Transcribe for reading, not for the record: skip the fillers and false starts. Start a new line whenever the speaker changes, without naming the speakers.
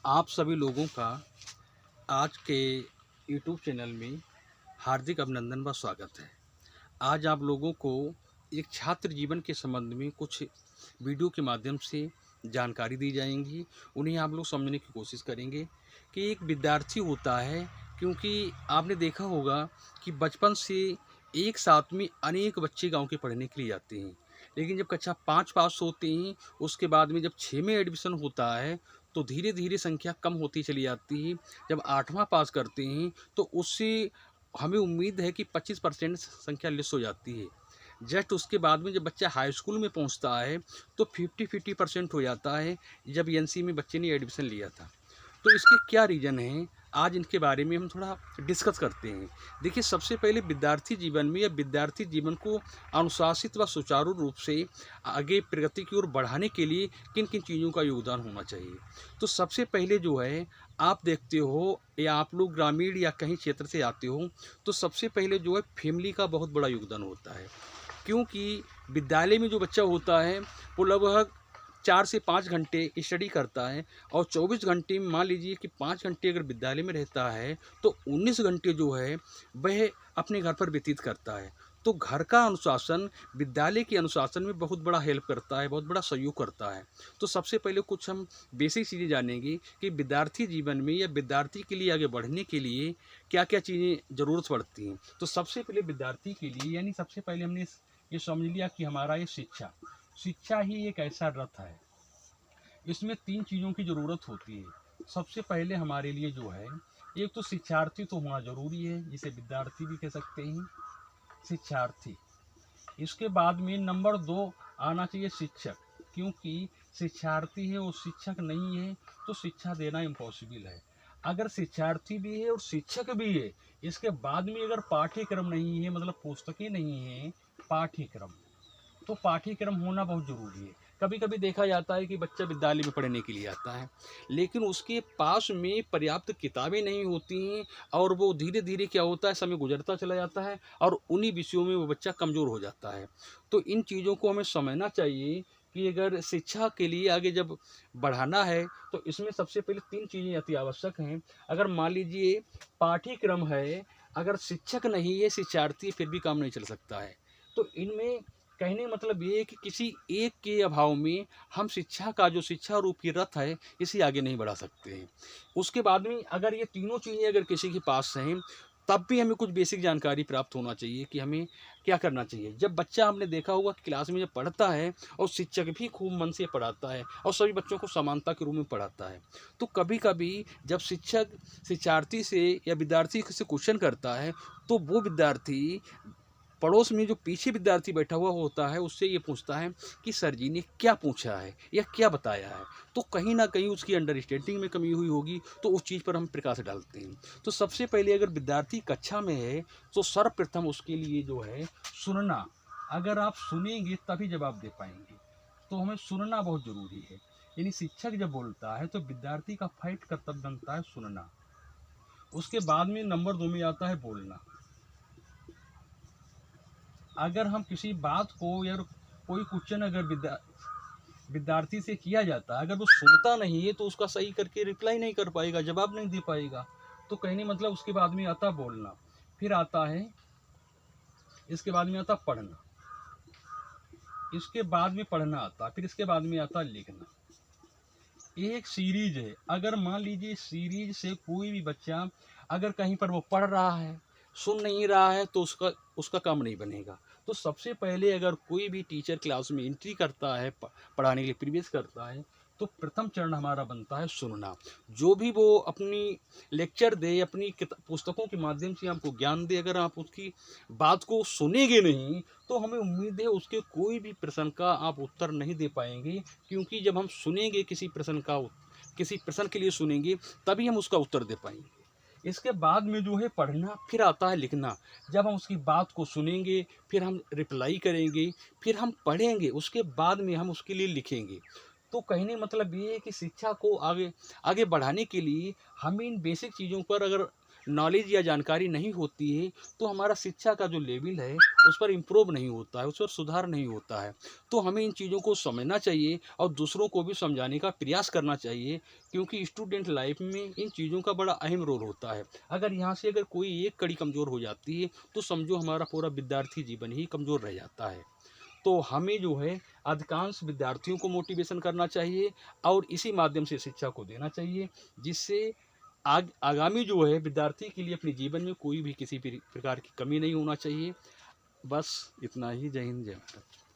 आप सभी लोगों का आज के यूट्यूब चैनल में हार्दिक अभिनंदन व स्वागत है। आज आप लोगों को एक छात्र जीवन के संबंध में कुछ वीडियो के माध्यम से जानकारी दी जाएंगी। उन्हें आप लोग समझने की कोशिश करेंगे कि एक विद्यार्थी होता है, क्योंकि आपने देखा होगा कि बचपन से एक साथ में अनेक बच्चे गांव के पढ़ने के लिए जाते हैं, लेकिन जब कक्षा 5 पास होते हैं उसके बाद में जब 6 में एडमिशन होता है तो धीरे धीरे संख्या कम होती चली जाती है। जब 8वां पास करते हैं तो उससे हमें उम्मीद है कि 25% संख्या लेस हो जाती है। जस्ट उसके बाद में जब बच्चा हाई स्कूल में पहुंचता है तो 50% हो जाता है, जब एनसी में बच्चे ने एडमिशन लिया था। तो इसके क्या रीज़न हैं, आज इनके बारे में हम थोड़ा डिस्कस करते हैं। देखिए, सबसे पहले विद्यार्थी जीवन में या विद्यार्थी जीवन को अनुशासित व सुचारू रूप से आगे प्रगति की ओर बढ़ाने के लिए किन किन चीज़ों का योगदान होना चाहिए। तो सबसे पहले जो है, आप देखते हो या आप लोग ग्रामीण या कहीं क्षेत्र से आते हो तो सबसे पहले जो है फैमिली का बहुत बड़ा योगदान होता है। क्योंकि विद्यालय में जो बच्चा होता है वो लगभग 4 से 5 घंटे स्टडी करता है, और 24 घंटे में मान लीजिए कि 5 घंटे अगर विद्यालय में रहता है तो 19 घंटे जो है वह अपने घर पर व्यतीत करता है। तो घर का अनुशासन विद्यालय के अनुशासन में बहुत बड़ा हेल्प करता है, बहुत बड़ा सहयोग करता है। तो सबसे पहले कुछ हम बेसिक चीज़ें जानेंगे कि विद्यार्थी जीवन में या विद्यार्थी के लिए आगे बढ़ने के लिए क्या क्या चीज़ें ज़रूरत पड़ती हैं। तो सबसे पहले विद्यार्थी के लिए, यानी सबसे पहले हमने ये समझ लिया कि हमारा ये शिक्षा ही एक ऐसा रथ है, इसमें 3 चीज़ों की ज़रूरत होती है। सबसे पहले हमारे लिए जो है, एक तो शिक्षार्थी तो होना ज़रूरी है, जिसे विद्यार्थी भी कह सकते हैं, शिक्षार्थी। इसके बाद में नंबर 2 आना चाहिए शिक्षक, क्योंकि शिक्षार्थी है और शिक्षक नहीं है तो शिक्षा देना इम्पॉसिबल है। अगर शिक्षार्थी भी है और शिक्षक भी है, इसके बाद में अगर पाठ्यक्रम नहीं है, मतलब पुस्तकें नहीं हैं, पाठ्यक्रम, तो पाठ्यक्रम होना बहुत ज़रूरी है। कभी कभी देखा जाता है कि बच्चा विद्यालय में पढ़ने के लिए आता है, लेकिन उसके पास में पर्याप्त किताबें नहीं होती हैं, और वो धीरे धीरे क्या होता है, समय गुजरता चला जाता है और उन्हीं विषयों में वो बच्चा कमज़ोर हो जाता है। तो इन चीज़ों को हमें समझना चाहिए कि अगर शिक्षा के लिए आगे जब बढ़ाना है तो इसमें सबसे पहले 3 चीज़ें अति आवश्यक हैं। अगर मान लीजिए पाठ्यक्रम है, अगर शिक्षक नहीं है, शिक्षार्थी, फिर भी काम नहीं चल सकता है। तो इनमें कहने का मतलब ये है कि किसी एक के अभाव में हम शिक्षा का जो शिक्षा रूपी रथ है इसे आगे नहीं बढ़ा सकते हैं। उसके बाद में अगर ये तीनों चीज़ें अगर किसी के पास हैं, तब भी हमें कुछ बेसिक जानकारी प्राप्त होना चाहिए कि हमें क्या करना चाहिए। जब बच्चा, हमने देखा होगा कि क्लास में जब पढ़ता है और शिक्षक भी खूब मन से पढ़ाता है और सभी बच्चों को समानता के रूप में पढ़ाता है, तो कभी कभी जब शिक्षक शिक्षार्थी से या विद्यार्थी से क्वेश्चन करता है तो वो विद्यार्थी पड़ोस में जो पीछे विद्यार्थी बैठा हुआ होता है उससे ये पूछता है कि सर जी ने क्या पूछा है या क्या बताया है। तो कहीं ना कहीं उसकी अंडरस्टैंडिंग में कमी हुई होगी, तो उस चीज़ पर हम प्रकाश डालते हैं। तो सबसे पहले अगर विद्यार्थी कक्षा में है तो सर्वप्रथम उसके लिए जो है सुनना। अगर आप सुनेंगे तभी जवाब दे पाएंगे, तो हमें सुनना बहुत ज़रूरी है। यानी शिक्षक जब बोलता है तो विद्यार्थी का फर्स्ट कर्तव्य बनता है सुनना। उसके बाद में नंबर 2 में आता है बोलना। अगर हम किसी बात को या कोई क्वेश्चन अगर विद्यार्थी से किया जाता है, अगर वो सुनता नहीं है तो उसका सही करके रिप्लाई नहीं कर पाएगा, जवाब नहीं दे पाएगा। तो कहने मतलब उसके बाद में आता बोलना, फिर आता है, इसके बाद में आता पढ़ना, इसके बाद में पढ़ना आता, फिर इसके बाद में आता लिखना। ये एक सीरीज है। अगर मान लीजिए सीरीज से कोई भी बच्चा अगर कहीं पर वो पढ़ रहा है, सुन नहीं रहा है, तो उसका उसका काम नहीं बनेगा। तो सबसे पहले अगर कोई भी टीचर क्लास में एंट्री करता है, पढ़ाने के लिए प्रवेश करता है, तो प्रथम चरण हमारा बनता है सुनना। जो भी वो अपनी लेक्चर दे, अपनी पुस्तकों के माध्यम से हमको ज्ञान दे, अगर आप उसकी बात को सुनेंगे नहीं तो हमें उम्मीद है उसके कोई भी प्रश्न का आप उत्तर नहीं दे पाएंगे। क्योंकि जब हम सुनेंगे किसी प्रश्न के लिए सुनेंगे तभी हम उसका उत्तर दे पाएंगे। इसके बाद में जो है पढ़ना, फिर आता है लिखना। जब हम उसकी बात को सुनेंगे, फिर हम रिप्लाई करेंगे, फिर हम पढ़ेंगे, उसके बाद में हम उसके लिए लिखेंगे। तो कहने मतलब ये है कि शिक्षा को आगे आगे बढ़ाने के लिए हमें इन बेसिक चीज़ों पर अगर नॉलेज या जानकारी नहीं होती है तो हमारा शिक्षा का जो लेवल है उस पर इम्प्रूव नहीं होता है, उस पर सुधार नहीं होता है। तो हमें इन चीज़ों को समझना चाहिए और दूसरों को भी समझाने का प्रयास करना चाहिए, क्योंकि स्टूडेंट लाइफ में इन चीज़ों का बड़ा अहम रोल होता है। अगर यहाँ से अगर कोई एक कड़ी कमज़ोर हो जाती है तो समझो हमारा पूरा विद्यार्थी जीवन ही कमज़ोर रह जाता है। तो हमें जो है अधिकांश विद्यार्थियों को मोटिवेशन करना चाहिए और इसी माध्यम से शिक्षा को देना चाहिए, जिससे आगामी जो है विद्यार्थी के लिए अपने जीवन में कोई भी किसी भी प्रकार की कमी नहीं होना चाहिए। बस इतना ही। जय हिंद, जय भारत।